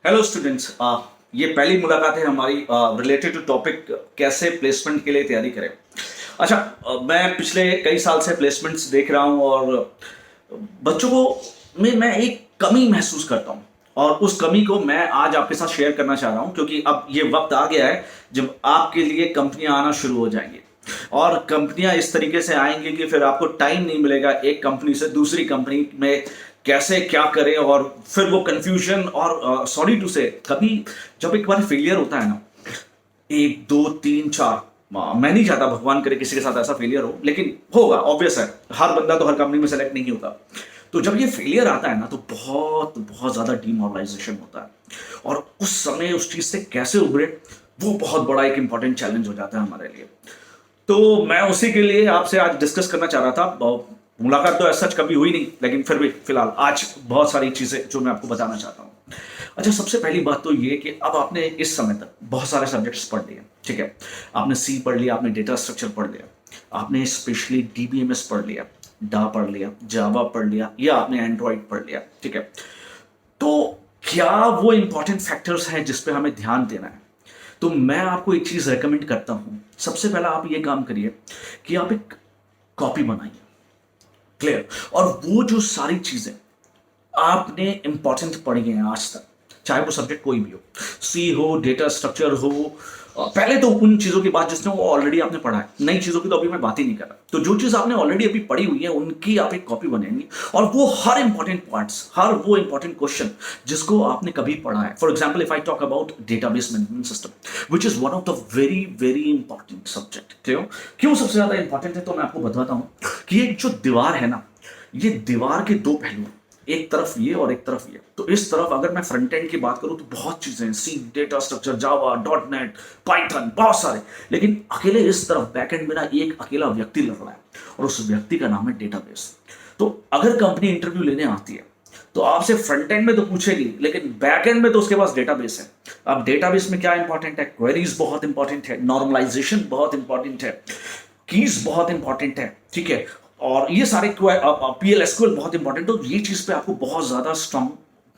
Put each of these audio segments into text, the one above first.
Hello students, ये पहली मुलाकात है हमारी रिलेटेड टू टॉपिक कैसे प्लेसमेंट के लिए तैयारी करें। अच्छा, मैं पिछले कई साल से प्लेसमेंट्स देख रहा हूँ और बच्चों को में मैं एक कमी महसूस करता हूँ और उस कमी को मैं आज आपके साथ शेयर करना चाह रहा हूँ क्योंकि अब ये वक्त आ गया है जब आपके लिए कंपनियां आना शुरू हो जाएंगी और कंपनियां इस तरीके से आएंगी कि फिर आपको टाइम नहीं मिलेगा एक कंपनी से दूसरी कंपनी में कैसे क्या करें और फिर वो कंफ्यूजन और सॉरी टू से कभी जब एक बार फेलियर होता है ना, एक दो तीन चार, मैं नहीं चाहता भगवान करे किसी के साथ ऐसा फेलियर हो, लेकिन होगा, ऑब्वियस है, हर बंदा तो हर कंपनी में सेलेक्ट नहीं होता। तो जब ये फेलियर आता है ना तो बहुत बहुत ज्यादा डीमोरलाइजेशन होता है और उस समय उस चीज से कैसे उभरे वो बहुत बड़ा एक इंपॉर्टेंट चैलेंज हो जाता है हमारे लिए। तो मैं उसी के लिए आपसे आज डिस्कस करना चाह रहा था। मुलाकात तो सच कभी हुई नहीं, लेकिन फिर भी फिलहाल आज बहुत सारी चीजें जो मैं आपको बताना चाहता हूँ। अच्छा, सबसे पहली बात तो ये कि अब आपने इस समय तक बहुत सारे सब्जेक्ट्स पढ़ लिए, ठीक है। आपने सी पढ़ लिया, आपने डेटा स्ट्रक्चर पढ़ लिया, आपने स्पेशली डीबीएमएस पढ़ लिया, डा पढ़ लिया, जावा पढ़ लिया, या आपने एंड्रॉइड पढ़ लिया, ठीक है। तो क्या वो इंपॉर्टेंट फैक्टर्स हैं जिस पे हमें ध्यान देना है? तो मैं आपको एक चीज रेकमेंड करता हूं। सबसे पहला आप ये काम करिए कि आप एक कॉपी बनाइए, क्लियर। और वो जो सारी चीजें आपने इंपॉर्टेंट पढ़ी हैं आज तक, चाहे वो सब्जेक्ट कोई भी हो, सी हो, डेटा स्ट्रक्चर हो, पहले तो उन चीजों की बात जिसने वो ऑलरेडी आपने पढ़ा है, नई चीजों की तो अभी मैं बात ही नहीं कर रहा। तो जो चीज आपने ऑलरेडी अभी पढ़ी हुई है उनकी आप एक कॉपी बनाएंगे और वो हर इंपॉर्टेंट पार्ट्स, हर वो इंपॉर्टेंट क्वेश्चन जिसको आपने कभी पढ़ा है। For example, if I talk about database management system which is one of the very very important subject. क्यों सबसे ज्यादा इंपॉर्टेंट है तो मैं आपको बताता हूं कि एक जो दीवार है ना, ये दीवार के दो पहलू हैं, एक तरफ ये और एक तरफ ये। तो इस तरफ अगर मैं फ्रंट एंड की बात करूं तो बहुत चीजें हैं, सी, डेटा स्ट्रक्चर, जावा, डॉट नेट, पाइथन, बहुत सारे। लेकिन अकेले इस तरफ बैक एंड में ना एक अकेला व्यक्ति लड़ रहा है और उस व्यक्ति का नाम है डेटाबेस। तो अगर कंपनी इंटरव्यू लेने आती है तो आपसे फ्रंट एंड में तो पूछेगी, लेकिन बैक एंड में तो उसके पास डेटाबेस है। अब डेटाबेस में क्या इंपॉर्टेंट है? क्वेरीज बहुत इंपॉर्टेंट है, नॉर्मलाइजेशन बहुत इंपॉर्टेंट है, कीज बहुत इंपॉर्टेंट है, ठीक है। और ये सारे PL/SQL बहुत इंपॉर्टेंट। तो ये चीज पे आपको बहुत ज्यादा स्ट्रांग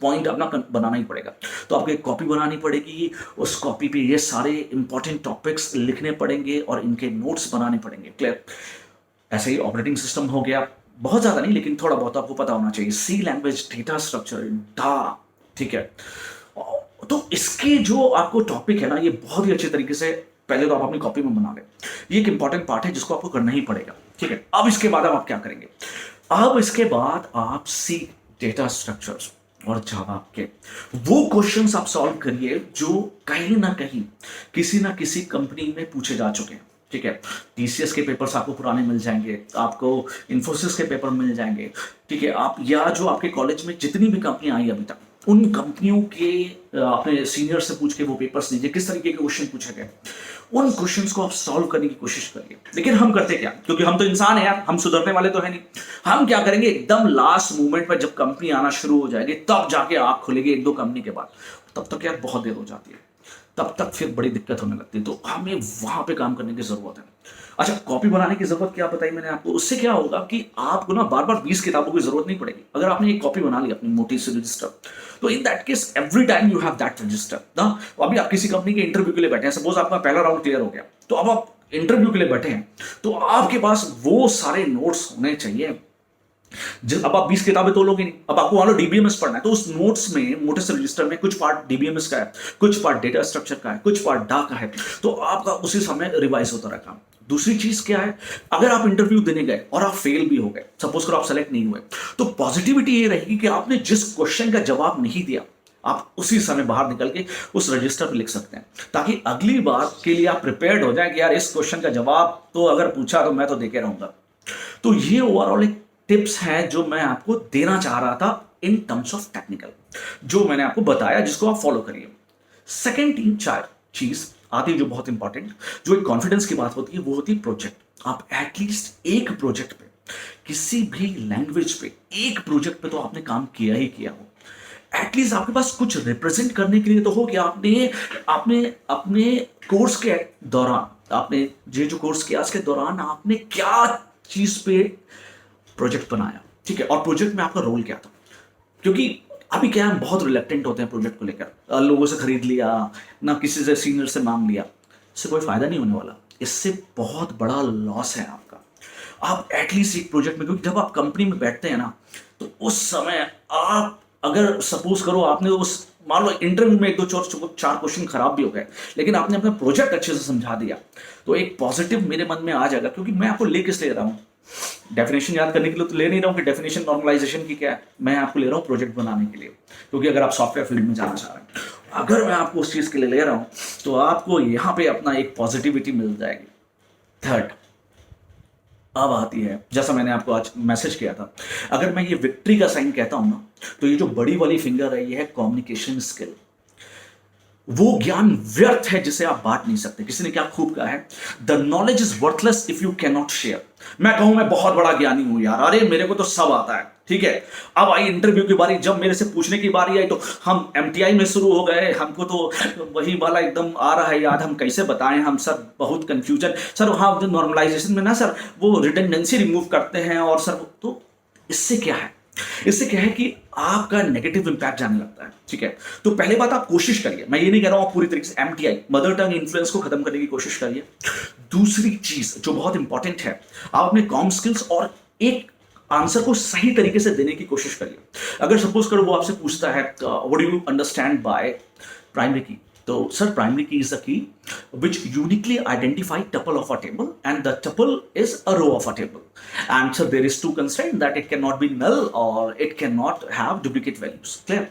पॉइंट अपना बनाना ही पड़ेगा। तो आपको एक कॉपी बनानी पड़ेगी, उस कॉपी पे ये सारे इंपॉर्टेंट टॉपिक्स लिखने पड़ेंगे और इनके नोट्स बनाने पड़ेंगे, क्लियर। ऐसे ही ऑपरेटिंग सिस्टम हो गया, बहुत ज्यादा नहीं लेकिन थोड़ा बहुत आपको पता होना चाहिए, सी लैंग्वेज, डेटा स्ट्रक्चर, डा, ठीक है। तो इसके जो आपको टॉपिक है ना, ये बहुत ही अच्छे तरीके से पहले तो आप अपनी कॉपी में बना लें। ये एक इंपॉर्टेंट पार्ट है जिसको आपको करना ही पड़ेगा, ठीक है। अब इसके बाद आप क्या करेंगे? अब इसके बाद आप सी, डेटा स्ट्रक्चर्स और जावा के वो क्वेश्चंस आप सॉल्व करिए जो कहीं ना कहीं किसी ना किसी कंपनी में पूछे जा चुके हैं, ठीक है। TCS के पेपर्स आपको पुराने मिल जाएंगे, आपको इन्फोसिस के पेपर मिल जाएंगे, ठीक है। आप या जो आपके कॉलेज में जितनी भी कंपनियां आई अभी तक, उन कंपनियों के अपने सीनियर से पूछ के वो पेपर्स लीजिए, किस तरीके के क्वेश्चन पूछे गए, उन क्वेश्चंस को आप सॉल्व करने की कोशिश करिए। लेकिन हम करते क्या, क्योंकि हम तो इंसान हैं यार, हम सुधरने वाले तो है नहीं। हम क्या करेंगे, एकदम लास्ट मोमेंट पर जब कंपनी आना शुरू हो जाएगी तब जाके आंख खुलेगी एक दो कंपनी के बाद, तब तक यार बहुत देर हो जाती है, तब तक फिर बड़ी दिक्कत होने लगती है। तो हमें वहां पे काम करने की जरूरत है। अच्छा, कॉपी बनाने की जरूरत क्या बताई मैंने आपको? उससे क्या होगा कि आपको ना बार बार 20 किताबों की जरूरत नहीं पड़ेगी। अगर आपने एक कॉपी बना ली अपनी मोटी सी रजिस्टर, तो in that case every time you have that register ना। अभी आप किसी कंपनी के इंटरव्यू के लिए बैठे हैं, सपोज आपका पहला राउंड क्लियर हो गया, तो अब आप इंटरव्यू के लिए बैठे हैं, तो आपके पास वो सारे नोट्स होने चाहिए। अब आप 20 किताबें तो लोगे नहीं, अब आपको मान लो डीबीएमएस पढ़ना है, तो उस नोट्स में, मोटे से रजिस्टर में कुछ पार्ट डीबीएमएस का है, कुछ पार्ट डेटा स्ट्रक्चर का है, कुछ पार्ट डा का है, तो आपका उसी समय रिवाइज होता रहा काम। दूसरी चीज क्या है, अगर आप इंटरव्यू देने गए और आप फेल भी हो गए, सपोज करो आप सेलेक्ट नहीं हुए, तो पॉजिटिविटी ये रहेगी कि आपने जिस क्वेश्चन का जवाब नहीं दिया, आप उसी समय बाहर निकल के उस रजिस्टर पे लिख सकते हैं, ताकि अगली बार के लिए आप प्रिपेयर्ड हो जाए कि यार इस क्वेश्चन का जवाब तो अगर पूछा तो मैं तो देके रहूंगा। तो ये ओवरऑल एक टिप्स हैं जो मैं आपको देना चाह रहा था इन टर्म्स ऑफ टेक्निकल, जो मैंने आपको बताया, जिसको आप फॉलो करिए। सेकेंड चीज आती है जो बहुत इंपॉर्टेंट, जो एक कॉन्फिडेंस की बात होती है, वो होती है प्रोजेक्ट। आप एटलीस्ट एक प्रोजेक्ट पे, किसी भी लैंग्वेज पे, एक प्रोजेक्ट पे तो आपने काम किया ही किया हो। एटलीस्ट आपके पास कुछ रिप्रेजेंट करने के लिए तो हो कि आपने आपने अपने कोर्स के दौरान, आपने ये जो कोर्स किया उसके दौरान आपने क्या चीज पे प्रोजेक्ट बनाया, ठीक है। और प्रोजेक्ट में आपका रोल क्या था, क्योंकि अभी क्या हम बहुत रिलेक्टेंट होते हैं प्रोजेक्ट को लेकर, लोगों से खरीद लिया, ना किसी से सीनियर से मांग लिया, इससे कोई फायदा नहीं होने वाला, इससे बहुत बड़ा लॉस है आपका। आप एटलीस्ट एक प्रोजेक्ट में, क्योंकि जब आप कंपनी में बैठते हैं ना, तो उस समय आप अगर सपोज करो आपने उस, मान लो इंटरव्यू में एक दो चार क्वेश्चन खराब भी हो गए, लेकिन आपने अपना प्रोजेक्ट अच्छे से समझा दिया, तो एक पॉजिटिव मेरे मन में आ जाएगा। क्योंकि मैं आपको ले किस ले रहा हूँ, डेफिनेशन याद करने के लिए तो ले नहीं रहा हूँ कि डेफिनेशन नॉर्मलाइजेशन की क्या है, मैं आपको ले रहा हूँ प्रोजेक्ट बनाने के लिए। क्योंकि अगर आप सॉफ्टवेयर फील्ड में जाना चाह रहे हैं, अगर मैं आपको उस चीज़ के लिए ले रहा हूँ, तो आपको यहाँ पे अपना एक पॉजिटिविटी मिल जाएगी। थर्ड, अब आती है, जैसा मैंने आपको आज मैसेज किया था, अगर मैं ये विक्ट्री का साइन कहता हूं ना, तो ये जो बड़ी वाली फिंगर है, ये है कम्युनिकेशन स्किल। वो ज्ञान व्यर्थ है जिसे आप बांट नहीं सकते। किसी ने क्या खूब कहा है, the knowledge is worthless if you can not share. मैं कहूं मैं बहुत बड़ा ज्ञानी हूं यार, अरे मेरे को तो सब आता है, ठीक है। अब आई इंटरव्यू की बारी, जब मेरे से पूछने की बारी आई, तो हम एमटीआई में शुरू हो गए, हमको तो वही वाला एकदम आ रहा है याद, हम कैसे बताएं, हम सर बहुत कंफ्यूजन सर। हाँ, नॉर्मलाइजेशन में ना सर वो रिडंडेंसी रिमूव करते हैं, और सर तो इससे क्या है, इससे क्या है कि आपका नेगेटिव इंपैक्ट जाने लगता है, ठीक है। तो पहले बात, आप कोशिश करिए, मैं ये नहीं कह रहा हूं आप पूरी तरीके से एमटीआई मदर टंग इन्फ्लुएंस को खत्म करने की कोशिश करिए। दूसरी चीज जो बहुत इंपॉर्टेंट है, आप अपने कॉम स्किल्स और एक आंसर को सही तरीके से देने की कोशिश करिए। अगर सपोज करो वो आपसे पूछता है what do you understand by primary की, तो सर प्राइमरी की is the key which uniquely identify tuple of a table, and the tuple is a row of a table, and so there is two constraint that it cannot be null or it cannot have duplicate values. Clear?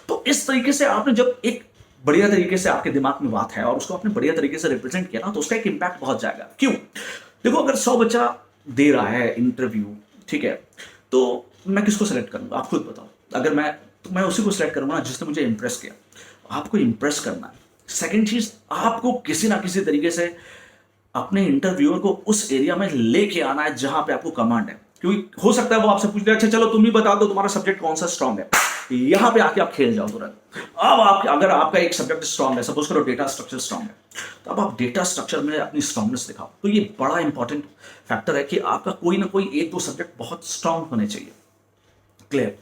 तो इस तरीके से आपने जब एक बढ़िया तरीके से आपके दिमाग में बात है और उसको आपने बढ़िया तरीके से रिप्रेजेंट किया ना, तो उसका एक इंपैक्ट बहुत जाएगा। क्यों? देखो, अगर 100 बच्चा दे रहा है इंटरव्यू, ठीक है, तो मैं किसको सेलेक्ट करूंगा, आप खुद बताओ। अगर मैं, तो मैं उसी को सेलेक्ट करूंगा ना जिसने मुझे इंप्रेस किया। आपको इंप्रेस करना है। सेकेंड चीज, आपको किसी ना किसी तरीके से अपने इंटरव्यूअर को उस एरिया में लेके आना है जहां पे आपको कमांड है। क्योंकि हो सकता है वो आपसे पूछ ले, अच्छा चलो तुम ही बता दो तुम्हारा सब्जेक्ट कौन सा स्ट्रांग है, यहां पे आके आप खेल जाओ तुरंत। अब आप, अगर आपका एक सब्जेक्ट स्ट्रांग है, सपोज करो डेटा स्ट्रक्चर स्ट्रांग है, तो अब आप डेटा स्ट्रक्चर में अपनी स्ट्रांगनेस दिखाओ। तो ये बड़ा इंपॉर्टेंट फैक्टर है कि आपका कोई ना कोई एक दो सब्जेक्ट बहुत स्ट्रांग होने चाहिए। क्लियर?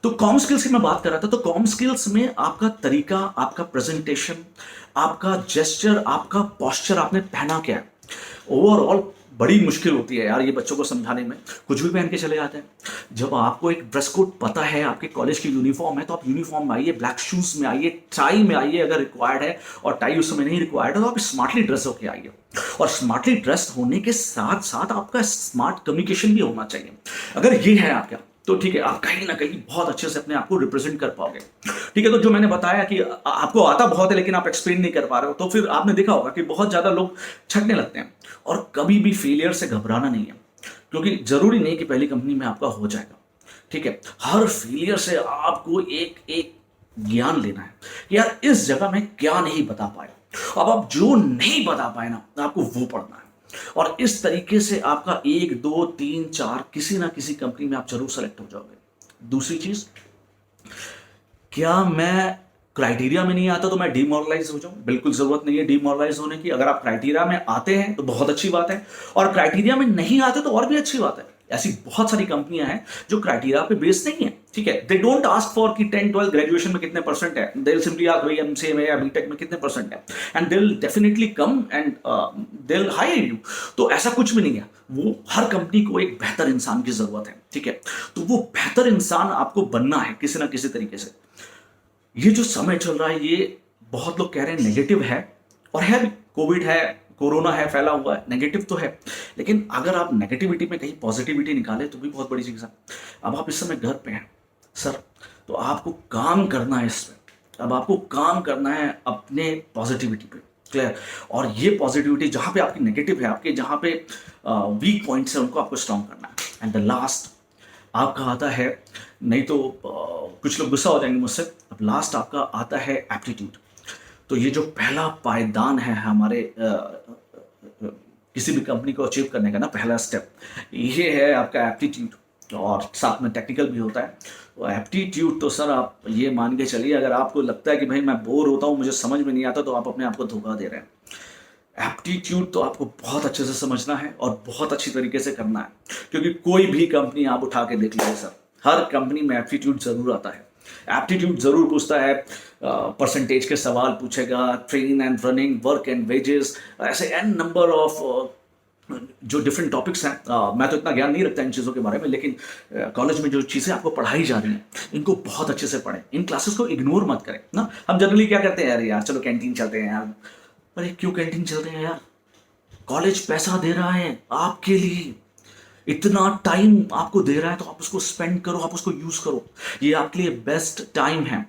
तो कॉम स्किल्स की मैं बात कर रहा था, तो कॉम स्किल्स में आपका तरीका, आपका प्रेजेंटेशन, आपका जेस्चर, आपका पोस्चर, आपने पहना क्या है, ओवरऑल बड़ी मुश्किल होती है यार ये बच्चों को समझाने में। कुछ भी पहन के चले जाते हैं। जब आपको एक ड्रेस कोड पता है, आपके कॉलेज की यूनिफॉर्म है, तो आप यूनिफॉर्म में आइए, ब्लैक शूज में आइए, टाई में आइए अगर रिक्वायर्ड है, और टाई उस समय नहीं रिक्वायर्ड है तो आप स्मार्टली ड्रेस होके आइए। और स्मार्टली ड्रेस होने के साथ साथ आपका स्मार्ट कम्युनिकेशन भी होना चाहिए। अगर ये है आपका, तो ठीक है, आप कहीं ना कहीं बहुत अच्छे से अपने आप को रिप्रेजेंट कर पाओगे। ठीक है, तो जो मैंने बताया कि आपको आता बहुत है लेकिन आप एक्सप्लेन नहीं कर पा रहे हो, तो फिर आपने देखा होगा कि बहुत ज्यादा लोग छटने लगते हैं। और कभी भी फेलियर से घबराना नहीं है, क्योंकि जरूरी नहीं कि पहली कंपनी में आपका हो जाएगा। ठीक है, हर फेलियर से आपको एक एक ज्ञान लेना है कि यार इस जगह मैं क्या नहीं बता पाया। अब आप जो नहीं बता पाए ना, आपको वो पढ़ना है, और इस तरीके से आपका 1 2 3 4 किसी ना किसी कंपनी में आप जरूर सेलेक्ट हो जाओगे। दूसरी चीज, क्या मैं क्राइटेरिया में नहीं आता तो मैं डिमोरलाइज हो जाऊं? बिल्कुल जरूरत नहीं है डिमोरलाइज होने की। अगर आप क्राइटेरिया में आते हैं तो बहुत अच्छी बात है, और क्राइटेरिया में नहीं आते तो और भी अच्छी बात है। ऐसी बहुत सारी कंपनियां हैं जो क्राइटेरिया पे बेस्ड नहीं है। ठीक है, दे डोंट आस्क फॉर कि 10 12 ग्रेजुएशन में कितने परसेंट है, दे विल सिंपली आस्क भाई एमसीए में या बीटेक में कितने परसेंट है, and they will definitely come and they will hire you. तो ऐसा कुछ भी नहीं है। वो हर कंपनी को एक बेहतर इंसान की जरूरत है। ठीक है, तो वो बेहतर इंसान आपको बनना है किसी ना किसी तरीके से। ये जो समय चल रहा है, ये बहुत लोग कह रहे हैं नेगेटिव है, और है भी। कोविड है, कोरोना है, फैला हुआ है, नेगेटिव तो है, लेकिन अगर आप नेगेटिविटी में कहीं पॉजिटिविटी निकाले तो भी बहुत बड़ी चीज़ है। अब आप इस समय घर पे हैं सर, तो आपको काम करना है इसमें। अब आपको काम करना है अपने पॉजिटिविटी पे। क्लियर? और ये पॉजिटिविटी जहाँ पे आपकी नेगेटिव है, आपके जहाँ पे वीक पॉइंट्स है, उनको आपको स्ट्रॉन्ग करना है। एंड द लास्ट आपका आता है, नहीं तो कुछ लोग गुस्सा हो जाएंगे मुझसे, अब लास्ट आपका आता है एप्टीट्यूड। तो ये जो पहला पायदान है हमारे किसी भी कंपनी को अचीव करने का ना, पहला स्टेप ये है आपका एप्टीट्यूड, और साथ में टेक्निकल भी होता है। तो एप्टीट्यूड तो सर आप ये मान के चलिए, अगर आपको लगता है कि भाई मैं बोर होता हूँ, मुझे समझ में नहीं आता, तो आप अपने आप को धोखा दे रहे हैं। एप्टीट्यूड तो आपको बहुत अच्छे से समझना है और बहुत अच्छी तरीके से करना है, क्योंकि कोई भी कंपनी आप उठा के देख लीजिए सर, हर कंपनी में एप्टीट्यूड जरूर आता है। एप्टीट्यूड ज़रूर पूछता है, परसेंटेज के सवाल पूछेगा, train and running, work and wages, ऐसे एन नंबर ऑफ जो डिफरेंट टॉपिक्स हैं। मैं तो इतना ज्ञान नहीं रखता इन चीज़ों के बारे में, लेकिन कॉलेज में जो चीज़ें आपको पढ़ाई जा रही हैं इनको बहुत अच्छे से पढ़ें, इन क्लासेस को इग्नोर मत करें ना। हम जनरली क्या करते हैं, यार यार चलो कैंटीन चलते हैं यार। अरे क्यों कैंटीन चलते हैं यार? कॉलेज पैसा दे रहा है आपके लिए, इतना टाइम आपको दे रहा है, तो आप उसको स्पेंड करो, आप उसको यूज करो। ये आपके लिए बेस्ट टाइम है।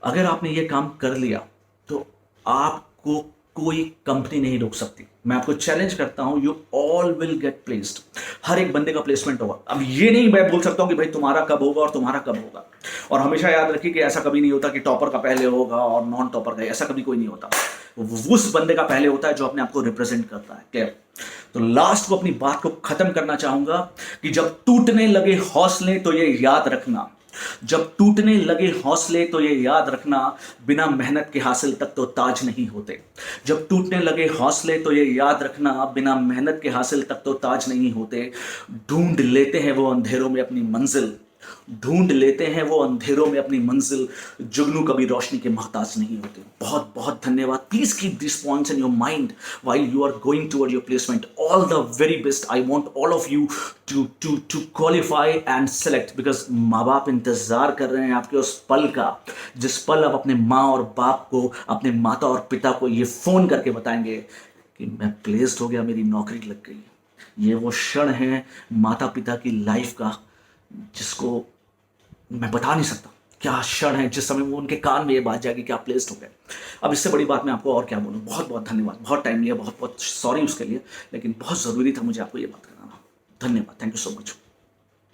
अगर आपने ये काम कर लिया तो आपको कोई कंपनी नहीं रोक सकती। मैं आपको चैलेंज करता हूं, you all will get placed. हर एक बंदे का प्लेसमेंट होगा। अब ये नहीं मैं बोल सकता हूं कि भाई तुम्हारा कब होगा और तुम्हारा कब होगा। और हमेशा याद रखिए कि ऐसा कभी नहीं होता कि टॉपर का पहले होगा और नॉन टॉपर का, ऐसा कभी कोई नहीं होता। उस बंदे का पहले होता है जो अपने आप को रिप्रेजेंट करता है। क्लियर? तो लास्ट को अपनी बात को खत्म करना चाहूंगा कि जब टूटने लगे हौसले तो ये याद रखना, जब टूटने लगे हौसले तो ये याद रखना, बिना मेहनत के हासिल तक तो ताज नहीं होते। जब टूटने लगे हौसले तो ये याद रखना, बिना मेहनत के हासिल तक तो ताज नहीं होते। ढूंढ लेते हैं वो अंधेरों में अपनी मंजिल, ढूंढ लेते हैं वो अंधेरों में अपनी मंजिल, जुगनू कभी रोशनी के मोहताज नहीं होते। बहुत बहुत धन्यवाद। Please keep this points in your mind while you are going toward your placement. All the very best. I want all of you to qualify and select, because माँ बाप इंतजार कर रहे हैं आपके उस पल का, जिस पल आप अपने माँ और बाप को, अपने माता और पिता को ये फोन करके बताएंगे कि मैं प्लेस्ड हो गया, मेरी नौकरी लग गई। ये वो क्षण है माता पिता की लाइफ का जिसको मैं बता नहीं सकता क्या क्षण है, जिस समय वो उनके कान में ये बात जाएगी कि आप प्लेस्ड हो गए। अब इससे बड़ी बात मैं आपको और क्या बोलूँ। बहुत बहुत धन्यवाद। बहुत टाइम लिया, बहुत बहुत सॉरी उसके लिए, लेकिन बहुत ज़रूरी था मुझे आपको ये बात करना। धन्यवाद। Thank you so much.